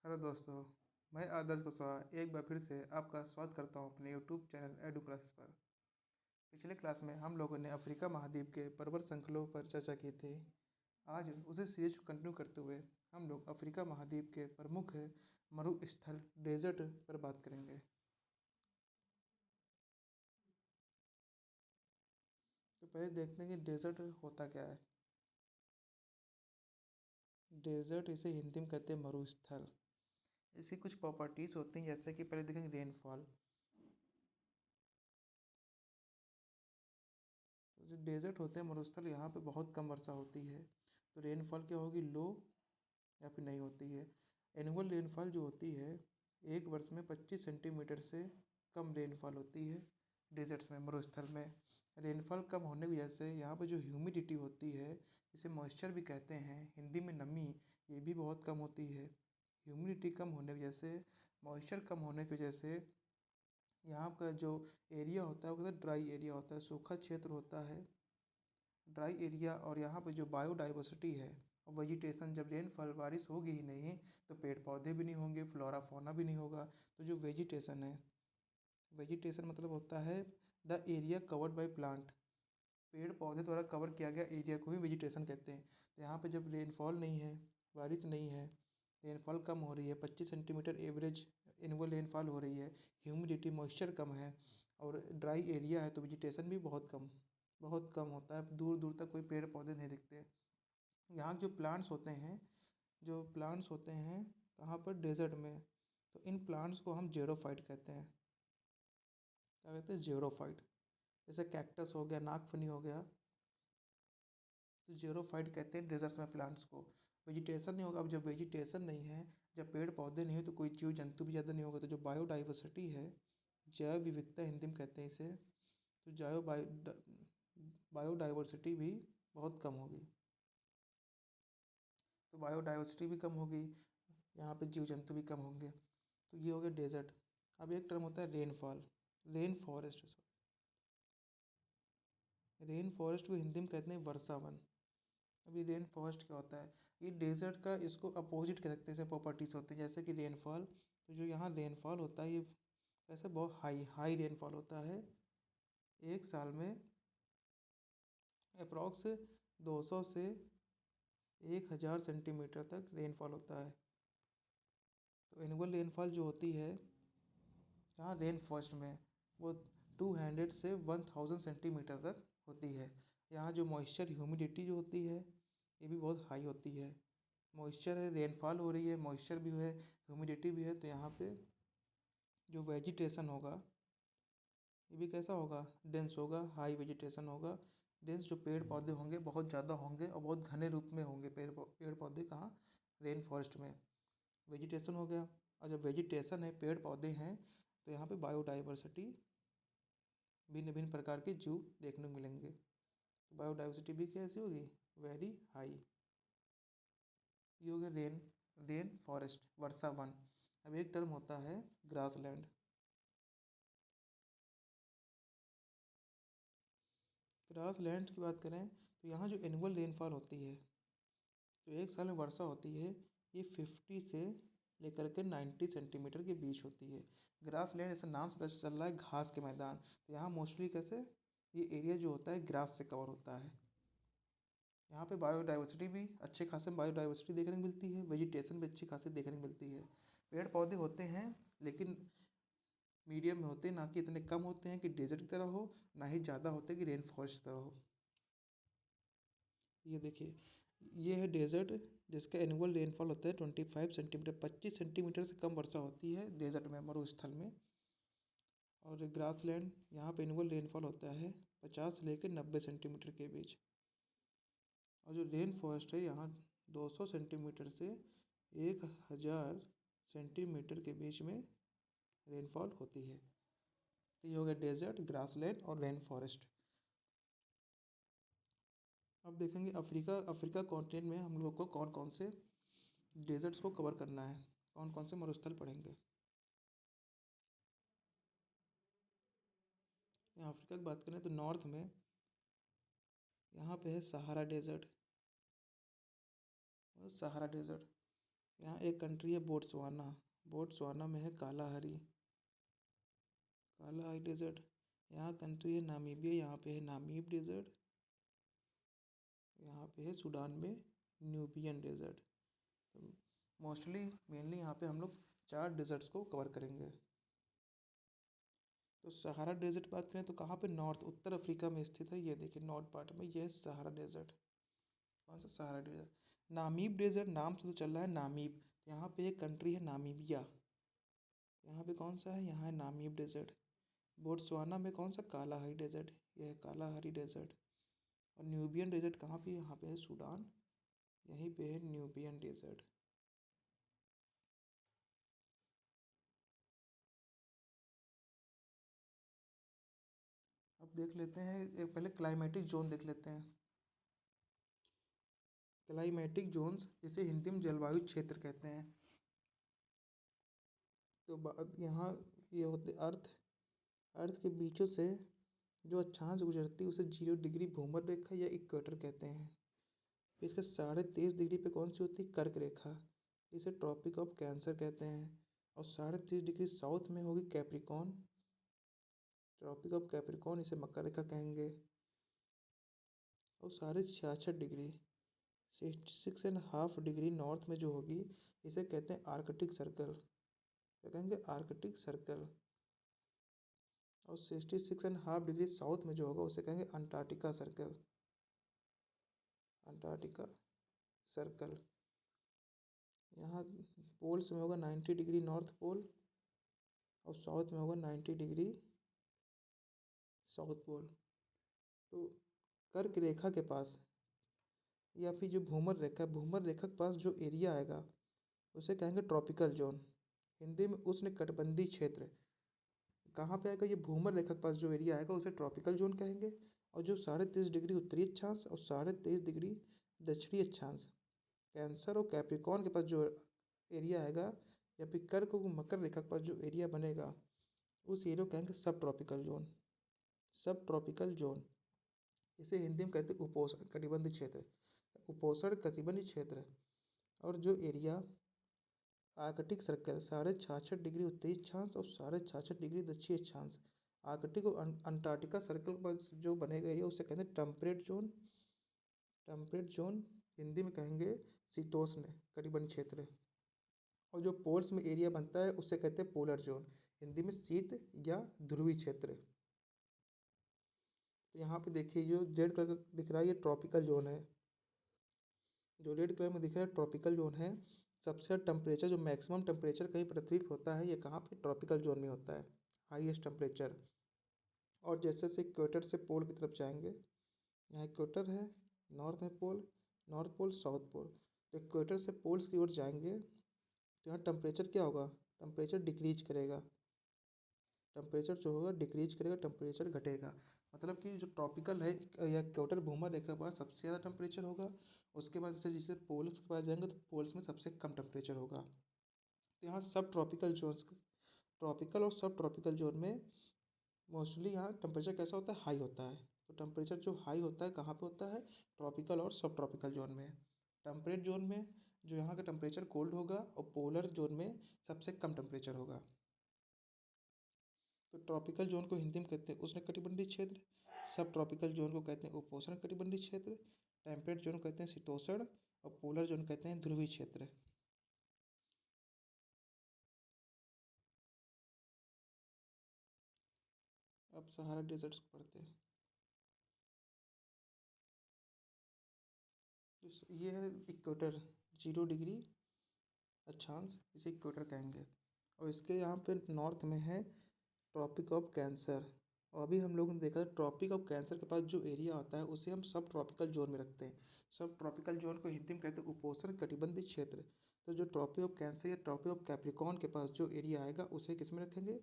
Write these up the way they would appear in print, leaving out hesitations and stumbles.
Hello दोस्तों, मैं आदर्श कुशवाहा एक बार फिर से आपका स्वागत करता हूं अपने यूट्यूब चैनल एडू क्लासेस पर। पिछले क्लास में हम लोगों ने अफ्रीका महाद्वीप के पर्वत श्रृंखलों पर चर्चा की थी। आज उसी सीरीज को कंटिन्यू करते हुए हम लोग अफ्रीका महाद्वीप के प्रमुख मरुस्थल डेजर्ट पर बात करेंगे। तो पहले देखते हैं कि डेजर्ट होता क्या है। डेजर्ट इसे हिंदी में कहते हैं मरुस्थल। इसकी कुछ प्रॉपर्टीज़ होती हैं, जैसे कि पहले देखेंगे रेनफॉल। तो जो डेजर्ट होते हैं मरुस्थल, यहाँ पे बहुत कम वर्षा होती है, तो रेनफॉल क्या होगी, लो या फिर नहीं होती है। एनुअल रेनफॉल जो होती है, एक वर्ष में 25 सेंटीमीटर से कम रेनफॉल होती है डेजर्ट्स में, मरुस्थल में। रेनफॉल कम होने की वजह से यहाँ पर जो ह्यूमिडिटी होती है, इसे मॉइस्चर भी कहते हैं, हिंदी में नमी, ये भी बहुत कम होती है। ह्यूमिडिटी कम होने की वजह से, मॉइस्चर कम होने की वजह से यहाँ का जो एरिया होता है वो ड्राई एरिया होता है, सूखा क्षेत्र होता है, ड्राई एरिया। और यहाँ पे जो बायोडाइवर्सिटी है, वेजिटेशन, जब रेनफॉल बारिश होगी ही नहीं तो पेड़ पौधे भी नहीं होंगे, फ्लोरा फौना भी नहीं होगा। तो जो वेजिटेशन है, वेजिटेशन मतलब होता है the area covered by plant, पेड़ पौधे द्वारा कवर किया गया एरिया को ही वेजिटेशन कहते हैं। तो यहाँ पे जब रेनफॉल नहीं है, बारिश नहीं है, रेनफॉल कम हो रही है, 25 सेंटीमीटर एवरेज एनुअल रेनफॉल हो रही है, ह्यूमिडिटी मॉइस्चर कम है और ड्राई एरिया है, तो वेजिटेशन भी बहुत कम होता है, दूर दूर तक कोई पेड़ पौधे नहीं दिखते। यहाँ जो प्लांट्स होते हैं कहाँ पर, डेजर्ट में, तो इन प्लांट्स को हम जेरोफाइट कहते हैं। क्या कहते हैं, जेरोफाइट। जैसे कैक्टस हो गया, नागफनी हो गया, तो जेरोफाइट कहते हैं डेजर्ट्स में प्लांट्स को। वेजिटेशन नहीं होगा, अब जब वेजिटेशन नहीं है, जब पेड़ पौधे नहीं है, तो कोई जीव जंतु भी ज़्यादा नहीं होगा, तो जो बायोडाइवर्सिटी है, जैव विविधता हिंदी में कहते हैं इसे, तो बायोडाइवर्सिटी भी बहुत कम होगी। तो बायोडाइवर्सिटी भी कम होगी, यहाँ पे जीव जंतु भी कम होंगे। तो ये हो गया डेजर्ट। अब एक टर्म होता है rainfall, rain forest. Rain forest को हिंदी में कहते हैं वर्षावन। अभी रेन फॉरेस्ट क्या होता है, ये डेजर्ट का इसको अपोजिट कह सकते हैं, जैसे प्रॉपर्टीज़ होती हैं, जैसे कि रेनफॉल। तो जो यहाँ रेनफॉल होता है, ये ऐसे बहुत हाई रेनफॉल होता है। एक साल में अप्रॉक्स 200 से 1000 सेंटीमीटर तक रेनफॉल होता है। तो एनुअल रेनफॉल जो होती है यहाँ रेन फॉरेस्ट में, वो 200 से 1000 सेंटीमीटर तक होती है। यहाँ जो मॉइस्चर ह्यूमिडिटी जो होती है, ये भी बहुत हाई होती है। मॉइस्चर है, रेनफॉल हो रही है, मॉइस्चर भी है, ह्यूमिडिटी भी है, तो यहाँ पे जो वेजिटेशन होगा, ये भी कैसा होगा, डेंस होगा, हाई वेजिटेशन होगा। डेंस जो पेड़ पौधे होंगे बहुत ज़्यादा होंगे और बहुत घने रूप में होंगे पेड़ पौधे, कहाँ, रेन फॉरेस्ट में। वेजिटेशन हो गया, और जब वेजिटेशन है, पेड़ पौधे हैं, तो यहाँ पे बायोडाइवर्सिटी, भिन्न भिन्न प्रकार के जीव देखने को मिलेंगे। तो बायोडाइवर्सिटी भी कैसी होगी, वेरी हाई। ये हो गया रेन फॉरेस्ट, वर्षा वन। अब एक टर्म होता है ग्रासलैंड। ग्रासलैंड की बात करें तो यहाँ जो एनुअल रेनफॉल होती है, जो एक साल में वर्षा होती है, ये 50 से लेकर के 90 सेंटीमीटर के बीच होती है। ग्रासलैंड, ऐसा नाम से पता चल रहा है घास के मैदान, तो यहाँ मोस्टली कैसे, ये एरिया जो होता है ग्रास से कवर होता है। यहाँ पे बायोडाइवर्सिटी भी अच्छे खासे बायोडाइवर्सिटी देखने को मिलती है, वेजिटेशन भी अच्छी खासी देखने को मिलती है। पेड़ पौधे होते हैं लेकिन मीडियम में होते हैं, ना कि इतने कम होते हैं कि डेजर्ट की तरह हो, ना ही ज़्यादा होते हैं कि रेन फॉरेस्ट की तरह हो। ये देखिए, ये है डेजर्ट, जिसका एनुअल रेनफॉल होता है 25 सेंटीमीटर, 25 सेंटीमीटर से कम वर्षा होती है डेजर्ट में, मरुस्थल में। और ग्रासलैंड, यहाँ पे एनुअल रेनफॉल होता है 50 से लेकर 90 सेंटीमीटर के बीच। और जो रेन फॉरेस्ट है, यहाँ 200 सेंटीमीटर से 1000 सेंटीमीटर के बीच में रेनफॉल होती है। तो ये हो गया डेजर्ट, ग्रासलैंड और रेन फॉरेस्ट। अब देखेंगे अफ्रीका कॉन्टिनेंट में हम लोग को कौन कौन से डेजर्ट्स को कवर करना है, कौन कौन से मरुस्थल पढ़ेंगे। यहाँ अफ्रीका की बात करें तो नॉर्थ में यहाँ पे है सहारा डेजर्ट, यहाँ एक कंट्री है बोट्सवाना। बोट्सवाना में है कालाहारी डेजर्ट। यहाँ कंट्री है नामीबिया, यहाँ पे है नामीब डेजर्ट। यहाँ पे है सूडान में न्यूबियन डेजर्ट। तो मोस्टली मेनली यहाँ पे हम लोग 4 डेजर्ट्स को कवर करेंगे। तो सहारा डेजर्ट बात करें तो कहाँ पे, नॉर्थ उत्तर अफ्रीका में स्थित है। ये देखिए नॉर्थ पार्ट में, ये है सहारा डेजर्ट। कौन सा सहारा डेजर्ट? नामीब डेजर्ट नाम से तो चल रहा है नामीब। यहाँ पे एक कंट्री है नामीबिया। यहाँ पे कौन सा है, यहाँ है नामीब डेजर्ट। बोट्सवाना में कौन सा, कालाहारी डेजर्ट, यह है कालाहारी डेजर्ट। और न्यूबियन डेजर्ट कहाँ पे, यहाँ पे है सूडान, यहीं पे है न्यूबियन डेजर्ट। अब देख लेते हैं, एक पहले क्लाइमेटिक जोन देख लेते हैं। क्लाइमेटिक जोन्स इसे हिंदी में जलवायु क्षेत्र कहते हैं। तो यहाँ ये होते अर्थ के बीचों से जो अक्षांश गुजरती है उसे 0 डिग्री भूमध्य रेखा या इक्वेटर कहते हैं। इसके 23.5 डिग्री पे कौन सी होती है, कर्क रेखा, इसे ट्रॉपिक ऑफ कैंसर कहते हैं। और 30.5 डिग्री साउथ में होगी कैप्रिकॉन, ट्रॉपिक ऑफ कैप्रिकॉन, इसे मकर रेखा कहेंगे। और 66.5 डिग्री 66.5 डिग्री नॉर्थ में जो होगी इसे कहते हैं आर्कटिक सर्कल, क्या कहेंगे, आर्कटिक सर्कल। और 66.5 डिग्री साउथ में जो होगा उसे कहेंगे अंटार्कटिका सर्कल, अंटार्कटिका सर्कल। यहाँ पोल्स में होगा 90 डिग्री नॉर्थ पोल, और साउथ में होगा 90 डिग्री साउथ पोल। तो कर्क रेखा के पास या फिर जो भूमध्य रेखा, भूमध्य रेखा के पास जो एरिया आएगा उसे कहेंगे ट्रॉपिकल जोन, हिंदी में उष्णकटिबंधीय क्षेत्र। कहाँ पे आएगा, ये भूमध्य रेखा के पास जो एरिया आएगा उसे ट्रॉपिकल जोन कहेंगे। और जो 23.5 डिग्री उत्तरी अक्षांश और 23.5 डिग्री दक्षिणी अक्षांश, कैंसर और कैप्रिकॉर्न के पास जो एरिया आएगा, या फिर कर्क और मकर रेखा के पास जो एरिया बनेगा उस एरिया को कहेंगे सब ट्रॉपिकल जोन, सब ट्रॉपिकल जोन। इसे हिंदी में कहते हैं उपोष्ण कटिबंधीय क्षेत्र, उपोष्ण कटिबंधीय क्षेत्र। और जो एरिया आर्कटिक सर्कल 66.5 डिग्री उत्तरी अक्षांश और 66.5 डिग्री दक्षिणी अक्षांश, आर्कटिक और अंटार्कटिका सर्कल पर जो बनेगा एरिया उसे कहते हैं temperate zone, temperate zone Hindi में कहेंगे शीतोष्ण कटिबंधीय क्षेत्र। और जो पोल्स में एरिया बनता है उसे कहते हैं पोलर जोन, हिंदी में शीत या ध्रुवीय क्षेत्र। तो यहाँ पे देखिए जो रेड कलर दिख रहा है ये ट्रॉपिकल जोन है, जो रेड कलर में दिख रहा है ट्रॉपिकल जोन है। सबसे टेम्परेचर जो मैक्सिमम टेम्परेचर कहीं पृथ्वी पर होता है ये कहाँ पे, ट्रॉपिकल जोन में होता है, हाईएस्ट टेम्परेचर। और जैसे जैसे इक्वेटर से पोल की तरफ जाएंगे, यहाँ इक्वेटर है, नॉर्थ में पोल, नॉर्थ पोल साउथ पोल। तो इक्वेटर से पोल्स की ओर जाएंगे तो यहाँ टेम्परेचर क्या होगा, टेम्परेचर डिक्रीज करेगा, टेम्परेचर जो होगा डिक्रीज करेगा, टेम्परेचर घटेगा। मतलब कि जो ट्रॉपिकल है या इक्वेटर भूमध्य रेखा के पास सबसे ज़्यादा टेम्परेचर होगा, उसके बाद जैसे जैसे पोल्स के पास जाएंगे तो पोल्स में सबसे कम टेम्परेचर होगा। तो यहाँ सब ट्रॉपिकल जोन्स, ट्रॉपिकल और सब ट्रॉपिकल जोन में मोस्टली यहाँ टेम्परेचर कैसा होता है, हाई होता है। तो टेम्परेचर जो हाई होता है कहाँ पे होता है, ट्रॉपिकल और सब ट्रॉपिकल जोन में। टेम्परेट जोन में जो यहाँ का टेम्परेचर कोल्ड होगा, और पोलर जोन में सबसे कम टेम्परेचर होगा। तो ट्रॉपिकल जोन को हिंदी में कहते हैं उष्णकटिबंधीय क्षेत्र, सब ट्रॉपिकल जोन को कहते हैं उपोष्ण कटिबंधीय क्षेत्र, टेम्परेट जोन कहते हैं शीतोष्ण, और पोलर जोन कहते हैं ध्रुवीय क्षेत्र। अब सहारा डेजर्ट्स को पढ़ते हैं। ये है इक्वेटर, 0 डिग्री अक्षांश, इसे इक्वेटर कहेंगे। और इसके यहाँ पे नॉर्थ में है ट्रॉपिक ऑफ कैंसर। और अभी हम लोगों ने देखा ट्रॉपिक ऑफ कैंसर के पास जो एरिया होता है उसे हम सब ट्रॉपिकल जोन में रखते हैं। सब ट्रॉपिकल जोन को हिंदी में कहते हैं उपोष्ण कटिबंधीय क्षेत्र। तो जो ट्रॉपिक ऑफ कैंसर या ट्रॉपिक ऑफ कैप्रिकॉर्न के पास जो एरिया आएगा उसे किस में रखेंगे,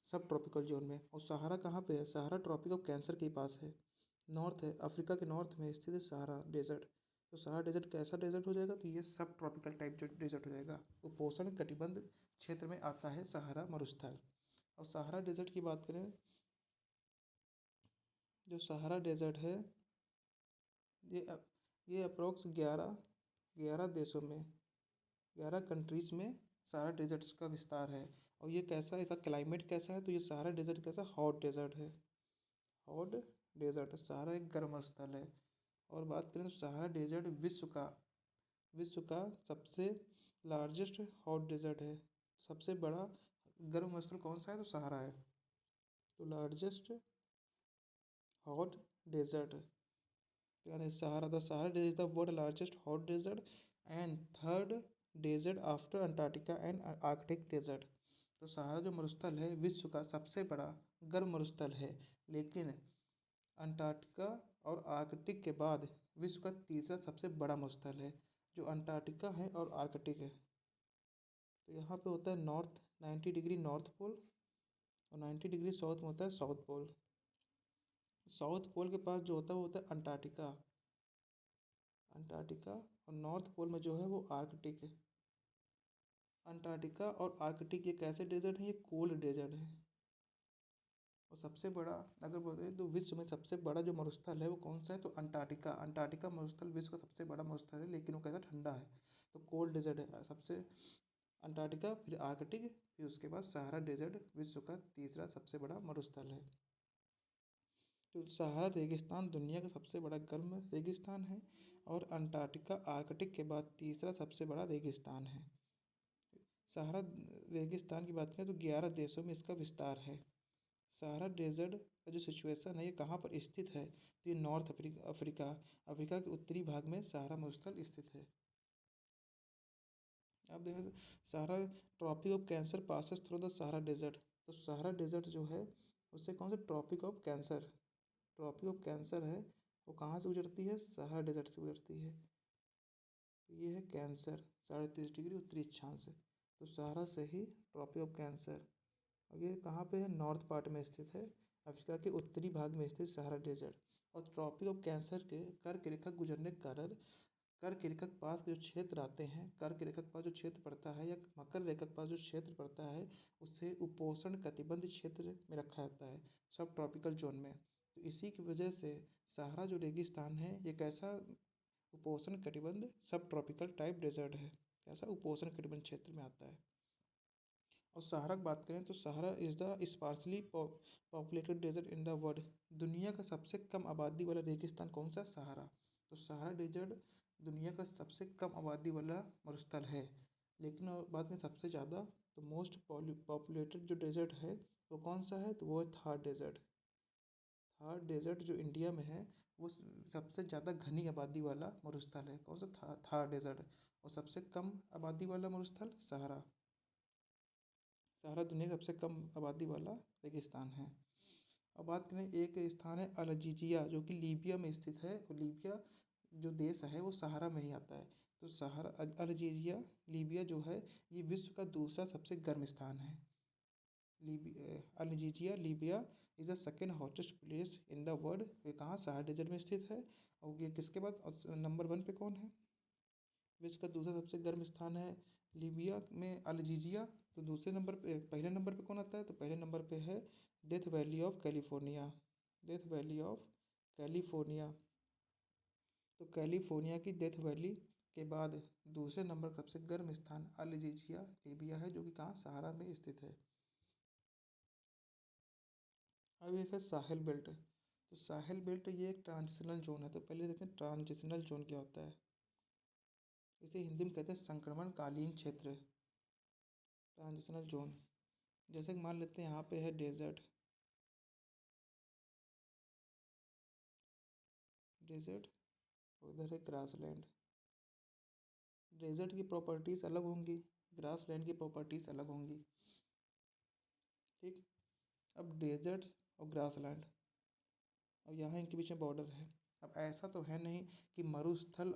सब ट्रॉपिकल जोन में। और सहारा कहाँ पे है, सहारा ट्रॉपिक ऑफ कैंसर के पास है, नॉर्थ है, अफ्रीका के नॉर्थ में स्थित है सहारा डेजर्ट। तो सहारा डेजर्ट कैसा डेजर्ट हो जाएगा, तो ये सब ट्रॉपिकल टाइप जो डेजर्ट हो जाएगा, उपोष्ण कटिबंध क्षेत्र में आता है सहारा मरुस्थल। और सहारा डेजर्ट की बात करें, जो सहारा डेजर्ट है ये ये अप्रोक्स 11 देशों में, 11 कंट्रीज़ में सहारा डेजर्ट्स का विस्तार है। और ये कैसा है, इसका क्लाइमेट कैसा है, तो ये सहारा डेजर्ट कैसा हॉट डेजर्ट है, हॉट डेजर्ट। सहारा एक गर्म स्थल है। और बात करें तो सहारा डेजर्ट विश्व का सबसे लार्जेस्ट हॉट डेजर्ट है। सबसे बड़ा गर्म स्थल कौन सा है, तो सहारा है। तो लार्जेस्ट हॉट डेजर्ट यानी Sahara, the Sahara desert the world largest hot desert and third desert after Antarctica and Arctic desert. तो सहारा जो मरुस्थल है विश्व का सबसे बड़ा गर्म मरुस्थल है, लेकिन अंटार्कटिका और आर्कटिक के बाद विश्व का तीसरा सबसे बड़ा मरुस्थल है, जो अंटार्कटिका है और आर्कटिक है। तो यहाँ पे होता है नॉर्थ 90 डिग्री नॉर्थ पोल और 90 डिग्री साउथ में होता है साउथ पोल। साउथ पोल के पास जो होता है वो होता है अंटार्कटिका और नॉर्थ पोल में जो है वो आर्कटिक है। अंटार्कटिका और आर्कटिक ये कैसे डेजर्ट हैं, ये कोल्ड डेजर्ट हैं। और सबसे बड़ा अगर बोलते तो विश्व में सबसे बड़ा जो मरुस्थल है वो कौन सा है, तो अंटार्कटिका मरुस्थल विश्व का सबसे बड़ा मरुस्थल है, लेकिन वो कैसा ठंडा है, तो कोल्ड डेजर्ट है। सबसे अंटार्कटिका, फिर आर्कटिक, फिर उसके बाद सहारा डेजर्ट विश्व का तीसरा सबसे बड़ा मरुस्थल है। तो सहारा रेगिस्तान दुनिया का सबसे बड़ा गर्म रेगिस्तान है और अंटार्कटिका आर्कटिक के बाद तीसरा सबसे बड़ा रेगिस्तान है। सहारा रेगिस्तान की बात करें तो 11 देशों में इसका विस्तार है। सहारा डेजर्ट का जो सिचुएशन है ये कहाँ पर स्थित है, तो ये नॉर्थ अफ्रीका के उत्तरी भाग में सहारा मरुस्थल स्थित है। आप देखें तो Sahara tropic of cancer passes through the Sahara desert. तो सहारा डेजर्ट जो है उससे कौन सा ट्रॉपिक ऑफ कैंसर है, वो कहाँ से गुजरती है, सहारा डेजर्ट से गुजरती है। तो ये है कैंसर 30.5 डिग्री उत्तरी अक्षांश, तो सहारा से ही ट्रॉपिक ऑफ कैंसर। और ये कहाँ पे है, नॉर्थ पार्ट में स्थित है, अफ्रीका के उत्तरी भाग में स्थित सहारा डेजर्ट। और ट्रॉपिक ऑफ कैंसर के कर्क रेखा गुजरने के कारण कर्क रेखा के पास के जो क्षेत्र आते हैं, कर्क रेखा के पास जो क्षेत्र पड़ता है या मकर रेखा के पास जो क्षेत्र पड़ता है उसे उपोष्ण कटिबंध क्षेत्र में रखा जाता है, सब ट्रॉपिकल जोन में। तो इसी की वजह से सहारा जो रेगिस्तान है ये कैसा उपोष्ण कटिबंध सब ट्रॉपिकल टाइप डेजर्ट है, कैसा उपोष्ण कटिबंध क्षेत्र में आता है। और सहारा की बात करें तो Sahara is the sparsely populated desert in the world. दुनिया का सबसे कम आबादी वाला रेगिस्तान कौन सा, सहारा। तो सहारा डेजर्ट दुनिया का सबसे कम आबादी वाला मरुस्थल है, लेकिन और बात में सबसे ज़्यादा तो मोस्ट पॉपुलेटेड जो डेजर्ट है वो कौन सा है, तो वो है थार डेजर्ट। थार डेजर्ट जो इंडिया में है वो सबसे ज़्यादा घनी आबादी वाला मरुस्थल है, कौन सा, थार डेजर्ट। और सबसे कम आबादी वाला मरुस्थल सहारा। सहारा दुनिया का सबसे कम आबादी वाला रेगिस्तान है। अब बात करें एक स्थान है अल्जीजिया जो कि लीबिया में स्थित है, और लीबिया जो देश है वो सहारा में ही आता है। तो सहारा अल्जीजिया लीबिया जो है ये विश्व का दूसरा सबसे गर्म स्थान है। Al Aziziyah Libya is the second hottest place in the world. ये कहाँ, सहारा डेजर्ट में स्थित है। और ये किसके बाद नंबर 1 पे कौन है, विश्व का दूसरा सबसे गर्म स्थान है लीबिया में अल्जीजिया। तो दूसरे नंबर पे, पहले नंबर पे कौन आता है, तो पहले नंबर पे है death valley of California, death valley of California. तो कैलिफोर्निया की डेथ वैली के बाद दूसरे नंबर का सबसे गर्म स्थान अल्जीजिया लीबिया है, जो कि कहाँ, सहारा में स्थित है। अब एक है साहिल बेल्ट। तो साहिल बेल्ट ये एक ट्रांजिशनल जोन है। तो पहले देखते हैं ट्रांजिशनल जोन क्या होता है। इसे हिंदी में कहते हैं संक्रमणकालीन क्षेत्र, ट्रांजिशनल जोन। जैसे कि मान लेते हैं यहाँ पे है डेजर्ट, उधर है ग्रासलैंड। डेजर्ट की प्रॉपर्टीज़ अलग होंगी, ग्रासलैंड की प्रॉपर्टीज़ अलग होंगी, ठीक। अब डेजर्ट और ग्रासलैंड, और यहाँ इनके बीच में बॉर्डर है। अब ऐसा तो है नहीं कि मरुस्थल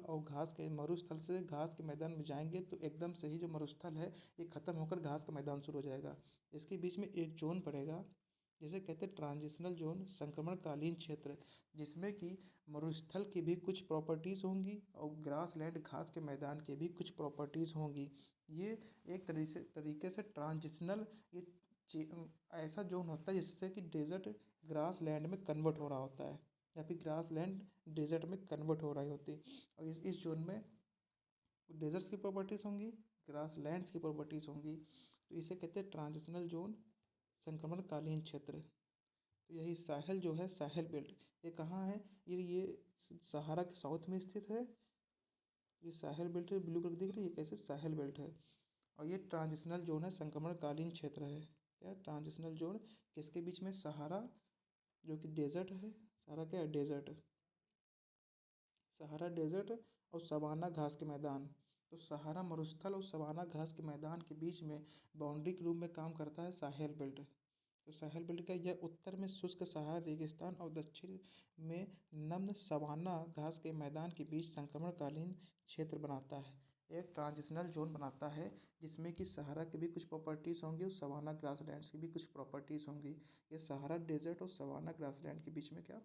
से घास के मैदान में जाएंगे तो एकदम से ही जो मरुस्थल है ये ख़त्म होकर घास का मैदान शुरू हो जाएगा। इसके बीच में एक जोन पड़ेगा जिसे कहते हैं ट्रांजिशनल जोन, संक्रमणकालीन क्षेत्र, जिसमें कि मरुस्थल की भी कुछ प्रॉपर्टीज़ होंगी और ग्रासलैंड घास के मैदान के भी कुछ प्रॉपर्टीज़ होंगी। ये एक तरीके से ट्रांजिशनल ये ऐसा जोन होता है जिससे कि डेजर्ट ग्रासलैंड में कन्वर्ट हो रहा होता है, या फिर ग्रासलैंड डेजर्ट में कन्वर्ट हो रही होती है। और इस जोन में डेजर्ट्स की प्रॉपर्टीज़ होंगी, ग्रासलैंड्स की प्रॉपर्टीज़ होंगी, तो इसे कहते हैं ट्रांजिशनल जोन, संक्रमणकालीन क्षेत्र। तो यही साहेल जो है, साहेल बेल्ट, ये कहाँ है? ये सहारा के साउथ में स्थित है। ये साहेल बेल्ट है, ब्लू कलर दिख रही है, कैसे साहेल बेल्ट है। और ये ट्रांजिशनल जोन है, संक्रमणकालीन क्षेत्र है। क्या ट्रांजिशनल जोन? किसके बीच में? सहारा जो कि डेजर्ट है, सहारा क्या है? डेजर्ट, सहारा डेजर्ट और सवाना घास के मैदान। तो सहारा मरुस्थल और सवाना घास के मैदान के बीच में बाउंड्री के रूप में काम करता है साहेल बेल्ट। तो साहेल बेल्ट का यह उत्तर में शुष्क सहारा रेगिस्तान और दक्षिण में नम्र सवाना घास के मैदान के बीच संक्रमणकालीन क्षेत्र बनाता है। एक ट्रांजिशनल जोन बनाता है जिसमें कि सहारा की भी कुछ प्रॉपर्टीज़ होंगी और सवाना ग्रासलैंड्स की भी कुछ प्रॉपर्टीज़ होंगी। ये सहारा डेजर्ट और सवाना ग्रासलैंड के बीच में क्या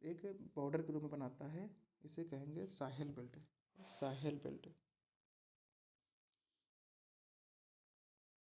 एक बॉर्डर के रूप में बनाता है, इसे कहेंगे साहेल बेल्ट, साहेल बेल्ट।